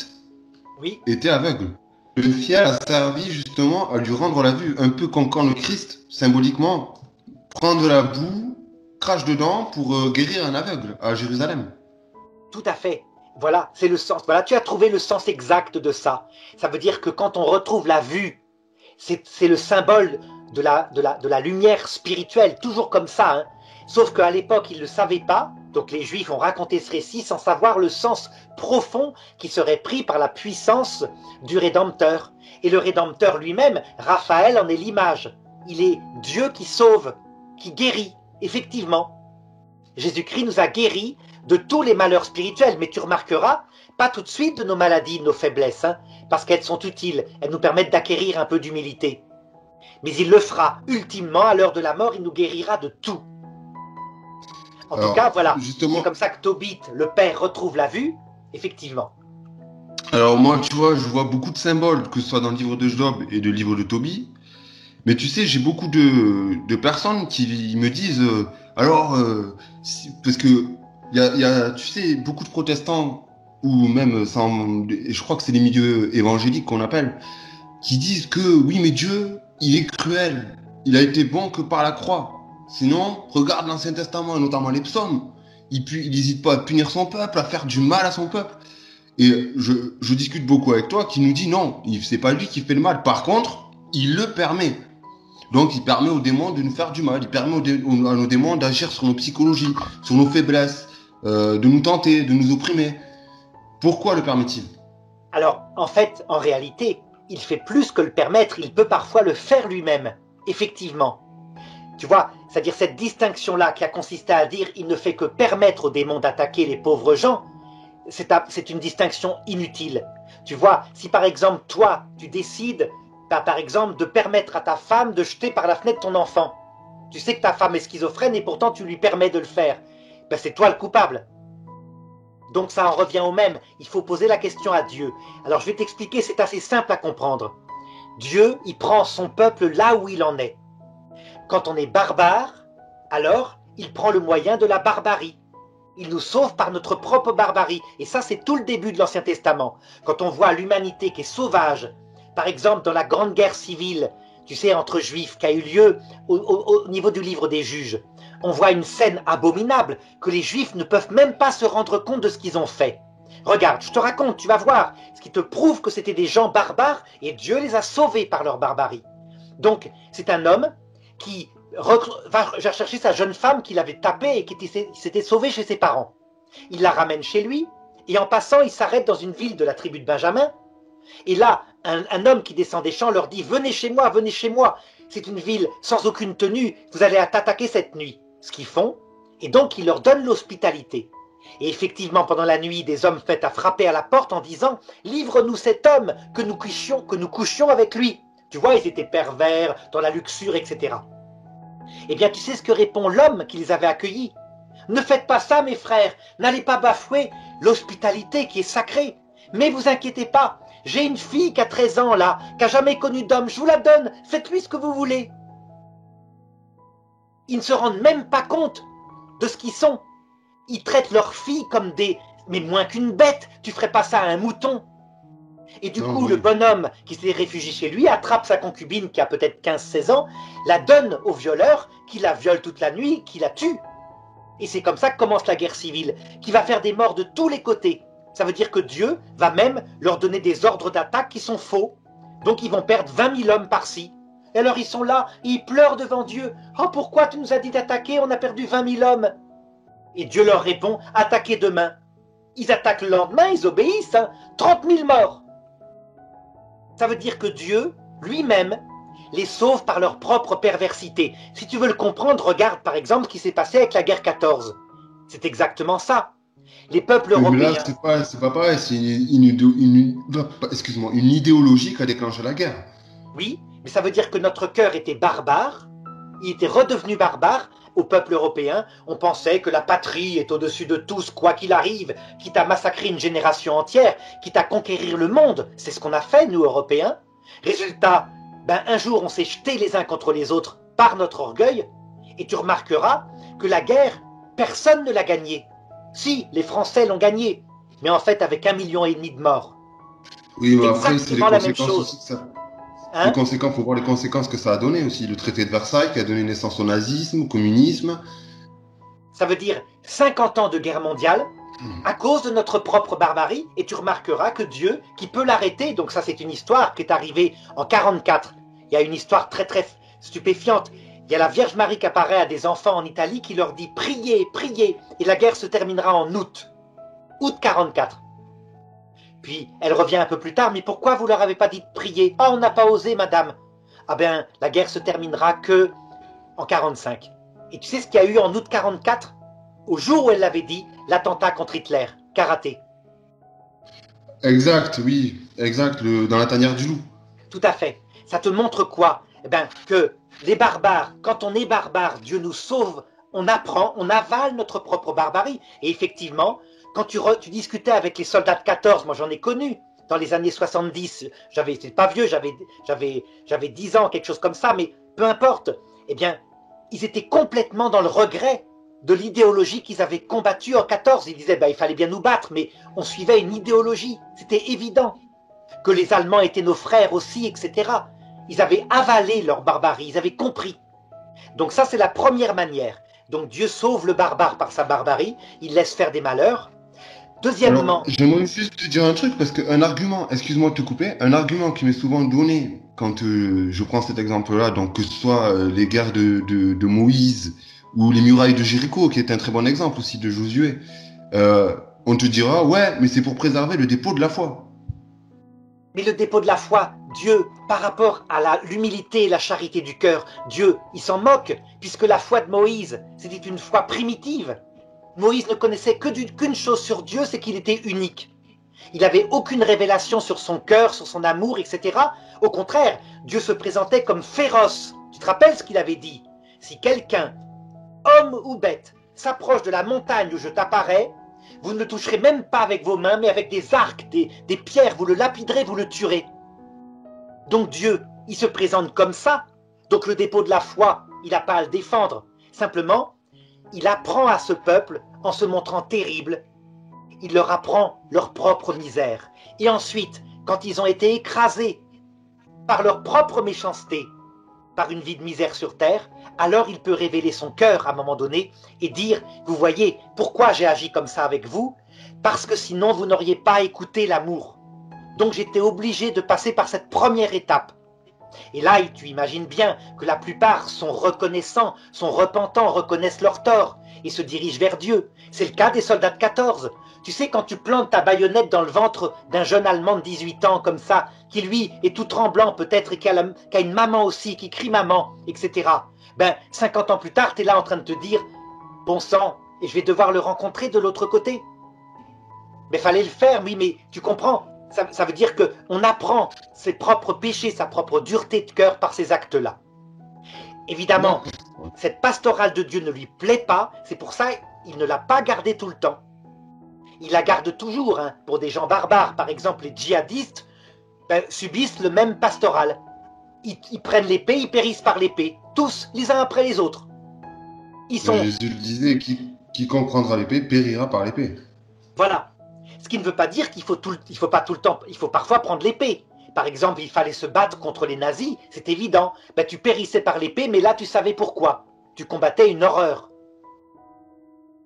oui. était aveugle. Le fiel a servi justement à lui rendre la vue, un peu comme quand le Christ, symboliquement, prend de la boue, crache dedans pour guérir un aveugle à Jérusalem. Tout à fait. Voilà, c'est le sens. Voilà, tu as trouvé le sens exact de ça. Ça veut dire que quand on retrouve la vue, c'est le symbole de la lumière spirituelle, toujours comme ça, hein. Sauf qu'à l'époque, ils ne le savaient pas, donc les Juifs ont raconté ce récit sans savoir le sens profond qui serait pris par la puissance du Rédempteur. Et le Rédempteur lui-même, Raphaël en est l'image. Il est Dieu qui sauve, qui guérit, effectivement. Jésus-Christ nous a guéris de tous les malheurs spirituels, mais tu remarqueras, pas tout de suite de nos maladies, de nos faiblesses, hein, parce qu'elles sont utiles, elles nous permettent d'acquérir un peu d'humilité. Mais il le fera, ultimement, à l'heure de la mort, il nous guérira de tout. En tout cas, voilà, c'est comme ça que Tobit, le père, retrouve la vue, effectivement. Alors moi, tu vois, je vois beaucoup de symboles, que ce soit dans le livre de Job et le livre de Tobie, mais tu sais, j'ai beaucoup de personnes qui me disent, parce que il y a, tu sais, beaucoup de protestants, ou même, je crois que c'est les milieux évangéliques qu'on appelle, qui disent que, oui, mais Dieu, il est cruel, il a été bon que par la croix. Sinon, regarde l'Ancien Testament, et notamment les psaumes. Il n'hésite pas à punir son peuple, à faire du mal à son peuple. Et je discute beaucoup avec toi qui nous dit non, c'est pas lui qui fait le mal. Par contre, il le permet. Donc, il permet aux démons de nous faire du mal. Il permet à nos démons d'agir sur nos psychologies, sur nos faiblesses, de nous tenter, de nous opprimer. Pourquoi le permet-il? Alors, en fait, en réalité, il fait plus que le permettre. Il peut parfois le faire lui-même. Effectivement. Tu vois, c'est-à-dire cette distinction-là qui a consisté à dire il ne fait que permettre aux démons d'attaquer les pauvres gens, c'est une distinction inutile. Tu vois, si par exemple toi, tu décides, par exemple, de permettre à ta femme de jeter par la fenêtre ton enfant, tu sais que ta femme est schizophrène et pourtant tu lui permets de le faire, c'est toi le coupable. Donc ça en revient au même, il faut poser la question à Dieu. Alors je vais t'expliquer, c'est assez simple à comprendre. Dieu, il prend son peuple là où il en est. Quand on est barbare, alors il prend le moyen de la barbarie. Il nous sauve par notre propre barbarie. Et ça, c'est tout le début de l'Ancien Testament. Quand on voit l'humanité qui est sauvage, par exemple dans la grande guerre civile, tu sais, entre juifs, qui a eu lieu au niveau du livre des juges, on voit une scène abominable que les juifs ne peuvent même pas se rendre compte de ce qu'ils ont fait. Regarde, je te raconte, tu vas voir, ce qui te prouve que c'était des gens barbares et Dieu les a sauvés par leur barbarie. Donc, c'est un homme qui va chercher sa jeune femme qu'il avait tapée et qui s'était sauvée chez ses parents. Il la ramène chez lui et en passant, il s'arrête dans une ville de la tribu de Benjamin. Et là, un homme qui descend des champs leur dit « Venez chez moi, c'est une ville sans aucune tenue, vous allez t'attaquer cette nuit. » Ce qu'ils font, et donc il leur donne l'hospitalité. Et effectivement, pendant la nuit, des hommes faits à frapper à la porte en disant « Livre-nous cet homme, que nous couchions avec lui ». Tu vois, ils étaient pervers, dans la luxure, etc. Eh bien, tu sais ce que répond l'homme qui les avait accueillis? « Ne faites pas ça, mes frères, n'allez pas bafouer l'hospitalité qui est sacrée. Mais vous inquiétez pas, j'ai une fille qui a 13 ans là, qui n'a jamais connu d'homme, je vous la donne, faites-lui ce que vous voulez. » Ils ne se rendent même pas compte de ce qu'ils sont. Ils traitent leur fille comme des... mais moins qu'une bête, tu ferais pas ça à un mouton. Et du coup, le bonhomme qui s'est réfugié chez lui attrape sa concubine qui a peut-être 15-16 ans, la donne au violeur, qui la viole toute la nuit, qui la tue. Et c'est comme ça que commence la guerre civile, qui va faire des morts de tous les côtés. Ça veut dire que Dieu va même leur donner des ordres d'attaque qui sont faux. Donc ils vont perdre 20 000 hommes par-ci. Et alors ils sont là, et ils pleurent devant Dieu. « Oh, pourquoi tu nous as dit d'attaquer, on a perdu 20 000 hommes ?» Et Dieu leur répond « Attaquez demain ». Ils attaquent le lendemain, ils obéissent, 30 000 morts. Ça veut dire que Dieu, lui-même, les sauve par leur propre perversité. Si tu veux le comprendre, regarde par exemple ce qui s'est passé avec la guerre 14. C'est exactement ça. Les peuples européens... Mais là, c'est pas pareil, c'est excuse-moi, une idéologie qui a déclenché la guerre. Oui, mais ça veut dire que notre cœur était barbare, il était redevenu barbare au peuple européen. On pensait que la patrie est au-dessus de tous, quoi qu'il arrive, quitte à massacrer une génération entière, quitte à conquérir le monde. C'est ce qu'on a fait, nous, Européens. Résultat, un jour, on s'est jetés les uns contre les autres par notre orgueil, et tu remarqueras que la guerre, personne ne l'a gagnée. Si, les Français l'ont gagnée, mais en fait avec 1,5 million de morts. Oui, mais après, c'est les la même conséquences chose. aussi de ça. Hein? Les conséquences, faut voir les conséquences que ça a donné aussi. Le traité de Versailles qui a donné naissance au nazisme, au communisme. Ça veut dire 50 ans de guerre mondiale à cause de notre propre barbarie, et tu remarqueras que Dieu, qui peut l'arrêter, donc ça c'est une histoire qui est arrivée en 44. Il y a une histoire très très stupéfiante. Il y a la Vierge Marie qui apparaît à des enfants en Italie qui leur dit « Priez, priez » et la guerre se terminera en août. Août 44. Puis elle revient un peu plus tard, mais pourquoi vous leur avez pas dit de prier? Ah, on n'a pas osé, madame. Ah ben, la guerre se terminera que en 45. Et tu sais ce qu'il y a eu en août 44? Au jour où elle l'avait dit, l'attentat contre Hitler, karaté. Exact, oui, exact, dans la tanière du loup. Tout à fait. Ça te montre quoi? Eh ben, que les barbares, quand on est barbare, Dieu nous sauve, on apprend, on avale notre propre barbarie. Et effectivement, quand tu discutais avec les soldats de 14, moi j'en ai connu, dans les années 70, c'était pas vieux, j'avais 10 ans, quelque chose comme ça, mais peu importe, eh bien, ils étaient complètement dans le regret de l'idéologie qu'ils avaient combattue en 14. Ils disaient, il fallait bien nous battre, mais on suivait une idéologie, c'était évident. Que les Allemands étaient nos frères aussi, etc. Ils avaient avalé leur barbarie, ils avaient compris. Donc ça, c'est la première manière. Donc Dieu sauve le barbare par sa barbarie, il laisse faire des malheurs. Deuxièmement... J'aimerais juste te dire un truc, parce qu'un argument, excuse-moi de te couper, un argument qui m'est souvent donné quand je prends cet exemple-là, donc que ce soit les guerres de Moïse ou les murailles de Jéricho, qui est un très bon exemple aussi de Josué, on te dira, ouais, mais c'est pour préserver le dépôt de la foi. Mais le dépôt de la foi, Dieu, par rapport à l'humilité et la charité du cœur, Dieu, il s'en moque, puisque la foi de Moïse, c'était une foi primitive. Moïse ne connaissait qu'une chose sur Dieu, c'est qu'il était unique. Il n'avait aucune révélation sur son cœur, sur son amour, etc. Au contraire, Dieu se présentait comme féroce. Tu te rappelles ce qu'il avait dit? Si quelqu'un, homme ou bête, s'approche de la montagne où je t'apparais, vous ne le toucherez même pas avec vos mains, mais avec des arcs, des pierres, vous le lapiderez, vous le tuerez. Donc Dieu, il se présente comme ça. Donc le dépôt de la foi, il n'a pas à le défendre. Simplement, il apprend à ce peuple en se montrant terrible. Il leur apprend leur propre misère. Et ensuite, quand ils ont été écrasés par leur propre méchanceté, par une vie de misère sur terre, alors il peut révéler son cœur à un moment donné et dire, vous voyez, pourquoi j'ai agi comme ça avec vous? Parce que sinon vous n'auriez pas écouté l'amour. Donc j'étais obligé de passer par cette première étape. Et là, tu imagines bien que la plupart sont reconnaissants, sont repentants, reconnaissent leur tort et se dirigent vers Dieu. C'est le cas des soldats de 14. Tu sais, quand tu plantes ta baïonnette dans le ventre d'un jeune Allemand de 18 ans comme ça, qui lui est tout tremblant peut-être et qui a une maman aussi, qui crie maman, etc. 50 ans plus tard, tu es là en train de te dire, bon sang, et je vais devoir le rencontrer de l'autre côté. Mais fallait le faire, oui, mais tu comprends, ça veut dire qu'on apprend ses propres péchés, sa propre dureté de cœur par ces actes-là. Évidemment, cette pastorale de Dieu ne lui plaît pas, c'est pour ça qu'il ne l'a pas gardée tout le temps. Il la garde toujours, hein, pour des gens barbares, par exemple les djihadistes, subissent le même pastoral. Ils prennent l'épée, ils périssent par l'épée, tous, les uns après les autres. Jésus le disait, quiconque prendra l'épée périra par l'épée. Voilà. Ce qui ne veut pas dire qu'il faut pas tout le temps, il faut parfois prendre l'épée. Par exemple, il fallait se battre contre les nazis, c'est évident. Tu périssais par l'épée, mais là tu savais pourquoi. Tu combattais une horreur.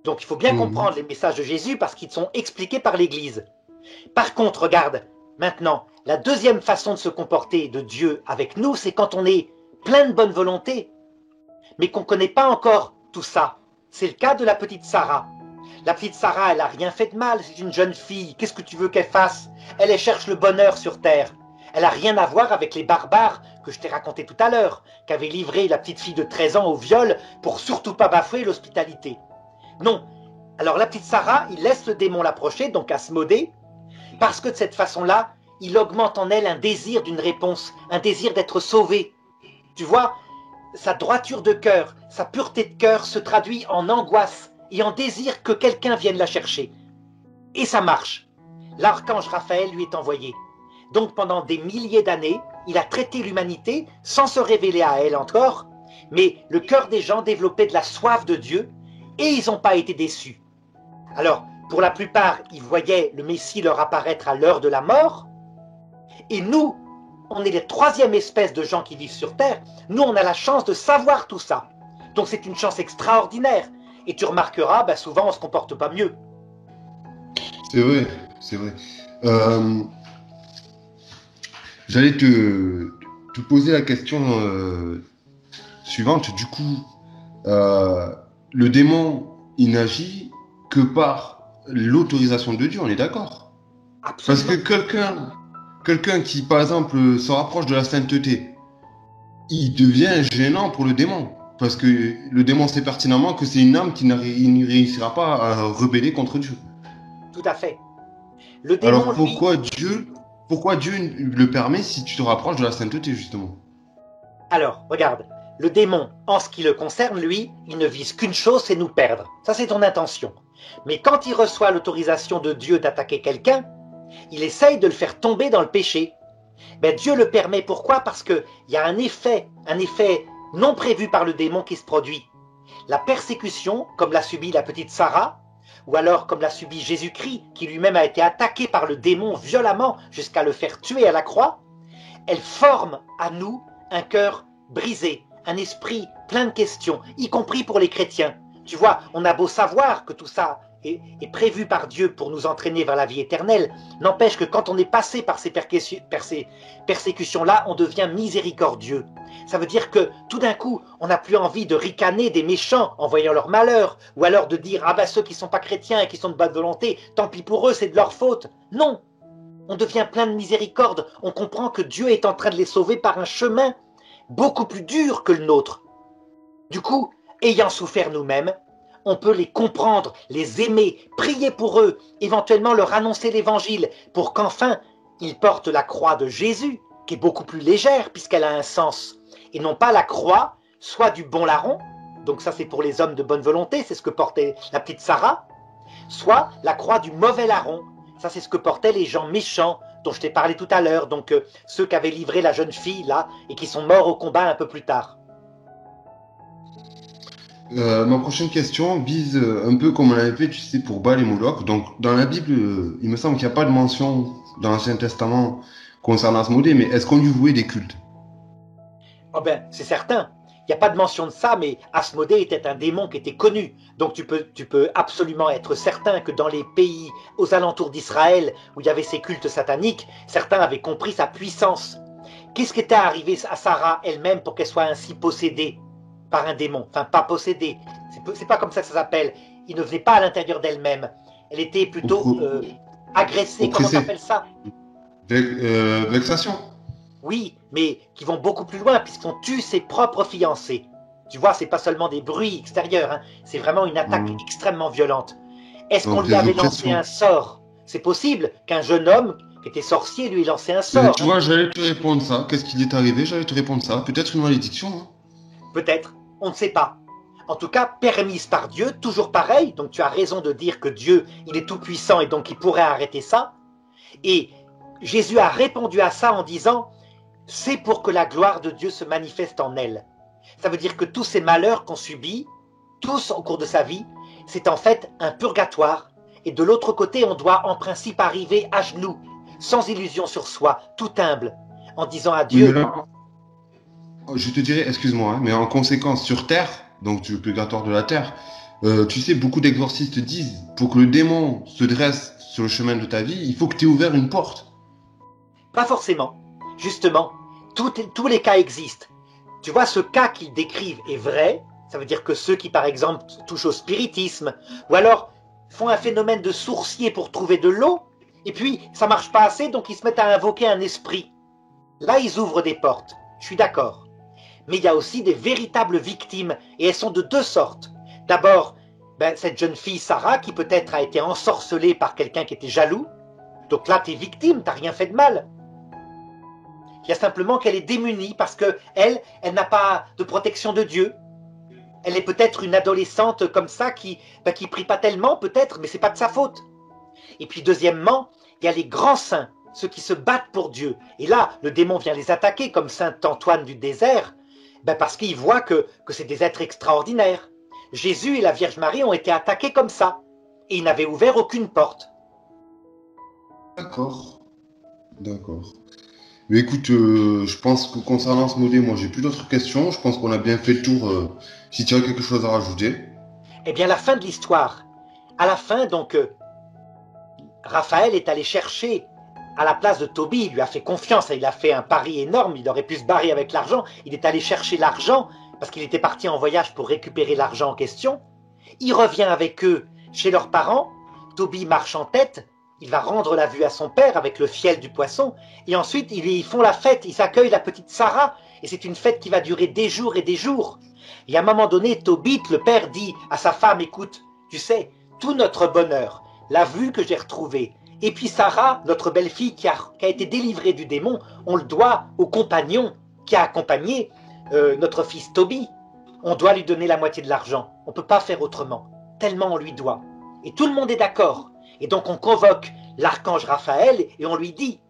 Donc il faut bien comprendre les messages de Jésus parce qu'ils sont expliqués par l'Église. Par contre, regarde, maintenant, la deuxième façon de se comporter de Dieu avec nous, c'est quand on est plein de bonne volonté, mais qu'on ne connaît pas encore tout ça. C'est le cas de la petite Sarah. La petite Sarah, elle n'a rien fait de mal, c'est une jeune fille. Qu'est-ce que tu veux qu'elle fasse? Elle cherche le bonheur sur terre. Elle n'a rien à voir avec les barbares que je t'ai raconté tout à l'heure, qu'avait livré la petite fille de 13 ans au viol pour surtout pas bafouer l'hospitalité. Non. Alors la petite Sarah, il laisse le démon l'approcher, donc Asmodée, parce que de cette façon-là, il augmente en elle un désir d'une réponse, un désir d'être sauvée. Tu vois, sa droiture de cœur, sa pureté de cœur se traduit en angoisse et en désir que quelqu'un vienne la chercher. Et ça marche. L'archange Raphaël lui est envoyé. Donc pendant des milliers d'années, il a traité l'humanité sans se révéler à elle encore, mais le cœur des gens développait de la soif de Dieu et ils n'ont pas été déçus. Alors, pour la plupart, ils voyaient le Messie leur apparaître à l'heure de la mort, et nous, on est la troisième espèce de gens qui vivent sur Terre, nous on a la chance de savoir tout ça. Donc c'est une chance extraordinaire. Et tu remarqueras, souvent on se comporte pas mieux. C'est vrai, c'est vrai. J'allais te poser la question suivante. Du coup, le démon, il n'agit que par l'autorisation de Dieu, on est d'accord? Parce que quelqu'un qui, par exemple, se rapproche de la sainteté, il devient gênant pour le démon. Parce que le démon sait pertinemment que c'est une âme qui ne réussira pas à rebeller contre Dieu. Tout à fait. Le démon, alors pourquoi Dieu le permet si tu te rapproches de la sainteté, justement? Alors, regarde, le démon, en ce qui le concerne, lui, il ne vise qu'une chose, c'est nous perdre. Ça, c'est ton intention. Mais quand il reçoit l'autorisation de Dieu d'attaquer quelqu'un, il essaye de le faire tomber dans le péché. Dieu le permet, pourquoi? Parce qu'il y a un effet non prévu par le démon qui se produit. La persécution, comme l'a subi la petite Sarah, ou alors comme l'a subi Jésus-Christ, qui lui-même a été attaqué par le démon violemment jusqu'à le faire tuer à la croix, elle forme à nous un cœur brisé, un esprit plein de questions, y compris pour les chrétiens. Tu vois, on a beau savoir que tout ça est prévu par Dieu pour nous entraîner vers la vie éternelle, n'empêche que quand on est passé par ces persécutions-là, on devient miséricordieux. Ça veut dire que tout d'un coup, on n'a plus envie de ricaner des méchants en voyant leur malheur, ou alors de dire « Ah ceux qui ne sont pas chrétiens et qui sont de bonne volonté, tant pis pour eux, c'est de leur faute ». Non, on devient plein de miséricorde, on comprend que Dieu est en train de les sauver par un chemin beaucoup plus dur que le nôtre. Du coup, ayant souffert nous-mêmes, on peut les comprendre, les aimer, prier pour eux, éventuellement leur annoncer l'évangile, pour qu'enfin ils portent la croix de Jésus, qui est beaucoup plus légère puisqu'elle a un sens, et non pas la croix, soit du bon larron, donc ça c'est pour les hommes de bonne volonté, c'est ce que portait la petite Sarah, soit la croix du mauvais larron, ça c'est ce que portaient les gens méchants, dont je t'ai parlé tout à l'heure, donc ceux qui avaient livré la jeune fille là, et qui sont morts au combat un peu plus tard. Ma prochaine question vise un peu comme on l'avait fait, tu sais, pour Baal et Moloch. Donc, dans la Bible, il me semble qu'il n'y a pas de mention dans l'Ancien Testament concernant Asmodée, mais est-ce qu'on lui vouait des cultes? Oh c'est certain. Il n'y a pas de mention de ça, mais Asmodée était un démon qui était connu. Donc tu peux absolument être certain que dans les pays aux alentours d'Israël, où il y avait ces cultes sataniques, certains avaient compris sa puissance. Qu'est-ce qui était arrivé à Sarah elle-même pour qu'elle soit ainsi possédée par un démon? Enfin, pas possédée, c'est pas comme ça que ça s'appelle. Il ne venait pas à l'intérieur d'elle-même. Elle était plutôt agressée, comment on appelle ça? Vexation. Oui, mais qui vont beaucoup plus loin puisqu'on tue ses propres fiancés. Tu vois, c'est pas seulement des bruits extérieurs, hein, c'est vraiment une attaque extrêmement violente. Est-ce qu'on Donc lui des avait lancé oppressions. un sort? C'est possible qu'un jeune homme qui était sorcier lui ait lancé un Mais sort, tu hein. vois, j'allais te répondre ça. Qu'est-ce qui est arrivé? J'allais te répondre ça. Peut-être une malédiction, hein. Peut-être, on ne sait pas. En tout cas, permise par Dieu, toujours pareil. Donc tu as raison de dire que Dieu, il est tout puissant et donc il pourrait arrêter ça. Et Jésus a répondu à ça en disant, c'est pour que la gloire de Dieu se manifeste en elle. Ça veut dire que tous ces malheurs qu'on subit, tous au cours de sa vie, c'est en fait un purgatoire. Et de l'autre côté, on doit en principe arriver à genoux, sans illusion sur soi, tout humble, en disant à Oui, mais Dieu, là, je te dirais, excuse-moi, hein, mais en conséquence, sur Terre, donc du purgatoire de la Terre, tu sais, beaucoup d'exorcistes disent, pour que le démon se dresse sur le chemin de ta vie, il faut que tu aies ouvert une porte. pas forcément. Justement, tous les cas existent. Tu vois, ce cas qu'ils décrivent est vrai. Ça veut dire que ceux qui, par exemple, touchent au spiritisme, ou alors font un phénomène de sourcier pour trouver de l'eau, et puis ça marche pas assez, donc ils se mettent à invoquer un esprit. Là, ils ouvrent des portes. Je suis d'accord. Mais il y a aussi des véritables victimes, et elles sont de deux sortes. D'abord, cette jeune fille Sarah, qui peut-être a été ensorcelée par quelqu'un qui était jaloux. Donc là, t'es victime, t'as rien fait de mal. Il y a simplement qu'elle est démunie parce que elle n'a pas de protection de Dieu. Elle est peut-être une adolescente comme ça qui prie pas tellement peut-être, mais c'est pas de sa faute. Et puis deuxièmement, il y a les grands saints, ceux qui se battent pour Dieu. Et là, le démon vient les attaquer comme saint Antoine du désert, parce qu'il voit que c'est des êtres extraordinaires. Jésus et la Vierge Marie ont été attaqués comme ça. Et ils n'avaient ouvert aucune porte. D'accord, d'accord. Mais écoute, je pense que concernant ce modèle, moi j'ai plus d'autres questions. Je pense qu'on a bien fait le tour. Si tu as quelque chose à rajouter. Eh bien, la fin de l'histoire. À la fin, donc, Raphaël est allé chercher à la place de Tobie, il lui a fait confiance, il a fait un pari énorme, il aurait pu se barrer avec l'argent, il est allé chercher l'argent parce qu'il était parti en voyage pour récupérer l'argent en question. Il revient avec eux chez leurs parents, Tobie marche en tête, il va rendre la vue à son père avec le fiel du poisson, et ensuite ils font la fête, ils accueillent la petite Sarah, et c'est une fête qui va durer des jours et des jours. Et à un moment donné, Tobit, le père, dit à sa femme, écoute, tu sais, tout notre bonheur, la vue que j'ai retrouvée, et puis Sarah, notre belle-fille qui a été délivrée du démon, on le doit au compagnon qui a accompagné notre fils Tobie. On doit lui donner la moitié de l'argent. On ne peut pas faire autrement, tellement on lui doit. Et tout le monde est d'accord. Et donc on convoque l'archange Raphaël et on lui dit.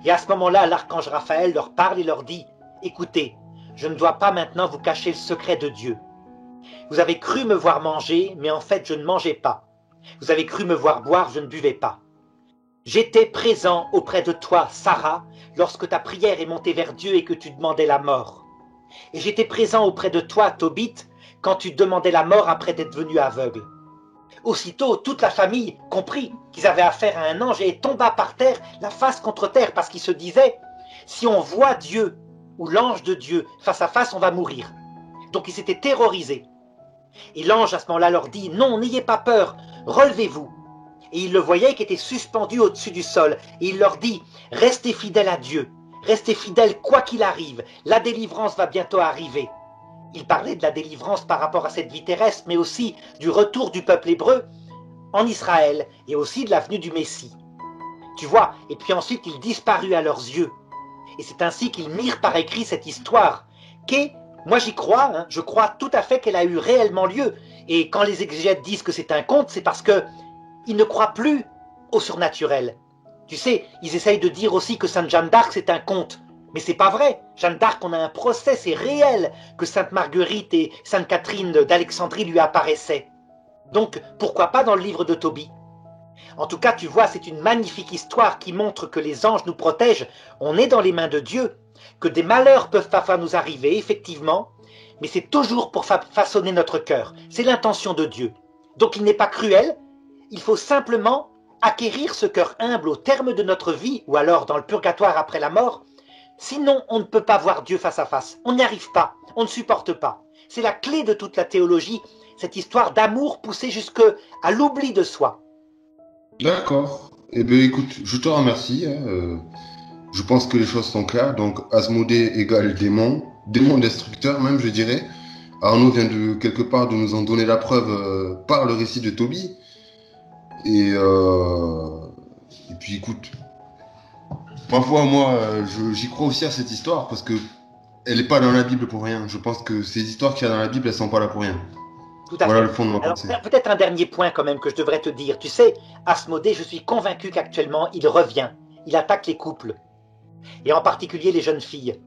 Et à ce moment-là, l'archange Raphaël leur parle et leur dit, écoutez, je ne dois pas maintenant vous cacher le secret de Dieu. Vous avez cru me voir manger, mais en fait je ne mangeais pas. Vous avez cru me voir boire, je ne buvais pas. J'étais présent auprès de toi, Sarah, lorsque ta prière est montée vers Dieu et que tu demandais la mort. Et j'étais présent auprès de toi, Tobit, quand tu demandais la mort après d'être venu aveugle. Aussitôt, toute la famille comprit qu'ils avaient affaire à un ange et tomba par terre, la face contre terre, parce qu'ils se disaient, si on voit Dieu ou l'ange de Dieu face à face, on va mourir. Donc ils s'étaient terrorisés. Et l'ange à ce moment-là leur dit, non, n'ayez pas peur, relevez-vous. Et ils le voyaient qui était suspendu au-dessus du sol. Et il leur dit, restez fidèles à Dieu, restez fidèles quoi qu'il arrive, la délivrance va bientôt arriver. Il parlait de la délivrance par rapport à cette vie terrestre, mais aussi du retour du peuple hébreu en Israël et aussi de la venue du Messie. Tu vois, et puis ensuite il disparut à leurs yeux. Et c'est ainsi qu'ils mirent par écrit cette histoire, qui, moi j'y crois, hein, je crois tout à fait qu'elle a eu réellement lieu. Et quand les exégètes disent que c'est un conte, c'est parce que ils ne croient plus au surnaturel. Tu sais, ils essayent de dire aussi que Sainte Jeanne d'Arc c'est un conte. Mais c'est pas vrai. Jeanne d'Arc, on a un procès, c'est réel que Sainte Marguerite et Sainte Catherine d'Alexandrie lui apparaissaient. Donc, pourquoi pas dans le livre de Tobie? En tout cas, tu vois, c'est une magnifique histoire qui montre que les anges nous protègent. On est dans les mains de Dieu, que des malheurs peuvent parfois nous arriver, effectivement, mais c'est toujours pour façonner notre cœur. C'est l'intention de Dieu. Donc, il n'est pas cruel. Il faut simplement acquérir ce cœur humble au terme de notre vie, ou alors dans le purgatoire après la mort. Sinon, on ne peut pas voir Dieu face à face. On n'y arrive pas. On ne supporte pas. C'est la clé de toute la théologie, cette histoire d'amour poussée jusqu'à l'oubli de soi. D'accord. Eh bien, écoute, je te remercie, hein, je pense que les choses sont claires. Donc, Asmodée égale démon, démon destructeur même, je dirais. Arnaud vient de quelque part de nous en donner la preuve par le récit de Toby. Et, euh, et puis écoute, ma foi, moi, j'y crois aussi à cette histoire parce que elle n'est pas dans la Bible pour rien. Je pense que ces histoires qu'il y a dans la Bible, elles sont pas là pour rien. Tout à Voilà fait. le fond de ma Alors, pensée. peut-être un dernier point quand même que je devrais te dire. Tu sais, Asmodée, je suis convaincu qu'actuellement, il revient. Il attaque les couples, et en particulier les jeunes filles.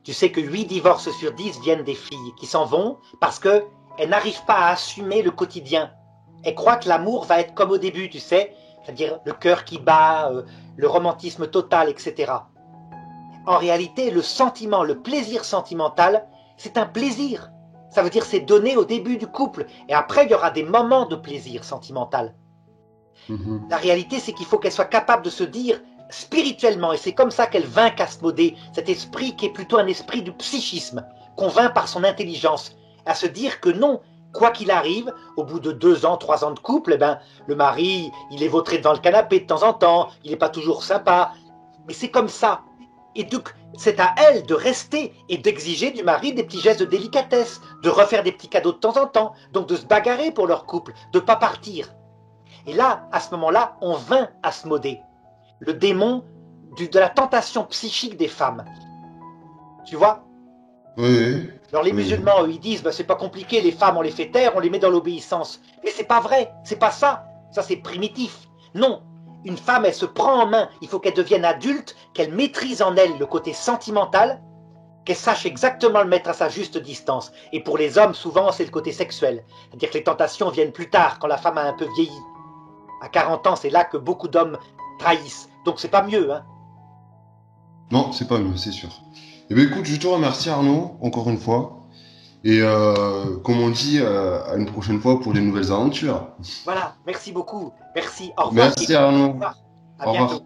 Tu sais que 8 divorces sur 10 viennent des filles qui s'en vont parce qu'elles n'arrivent pas à assumer le quotidien. Elles croient que l'amour va être comme au début, tu sais, c'est-à-dire le cœur qui bat, le romantisme total, etc. En réalité, le sentiment, le plaisir sentimental, c'est un plaisir. Ça veut dire c'est donné au début du couple. Et après, il y aura des moments de plaisir sentimental. Mhm. La réalité, c'est qu'il faut qu'elle soit capable de se dire spirituellement, et c'est comme ça qu'elle vainc Asmodée, cet esprit qui est plutôt un esprit du psychisme, qu'on vainc par son intelligence, à se dire que non, quoi qu'il arrive, au bout de 2 ans, 3 ans de couple, eh ben, le mari, il est vautré devant le canapé de temps en temps, il n'est pas toujours sympa, mais c'est comme ça. Et donc, c'est à elle de rester et d'exiger du mari des petits gestes de délicatesse, de refaire des petits cadeaux de temps en temps, donc de se bagarrer pour leur couple, de ne pas partir. Et là, à ce moment-là, on vainc Asmodée, le démon de la tentation psychique des femmes. Tu vois? Oui, Alors les oui. musulmans, eux, ils disent, bah, c'est pas compliqué, les femmes, on les fait taire, on les met dans l'obéissance. Mais c'est pas vrai, c'est pas ça. Ça, c'est primitif. Non, une femme, elle se prend en main. Il faut qu'elle devienne adulte, qu'elle maîtrise en elle le côté sentimental, qu'elle sache exactement le mettre à sa juste distance. Et pour les hommes, souvent, c'est le côté sexuel. C'est-à-dire que les tentations viennent plus tard, quand la femme a un peu vieilli. À 40 ans, c'est là que beaucoup d'hommes trahissent. Donc c'est pas mieux, hein. Non, c'est pas mieux, c'est sûr. Eh bien, écoute, je te remercie Arnaud, encore une fois. Et comme on dit, à une prochaine fois pour de nouvelles aventures. Voilà, merci beaucoup. Merci, au revoir. Merci Au Arnaud. revoir. À Au revoir. bientôt.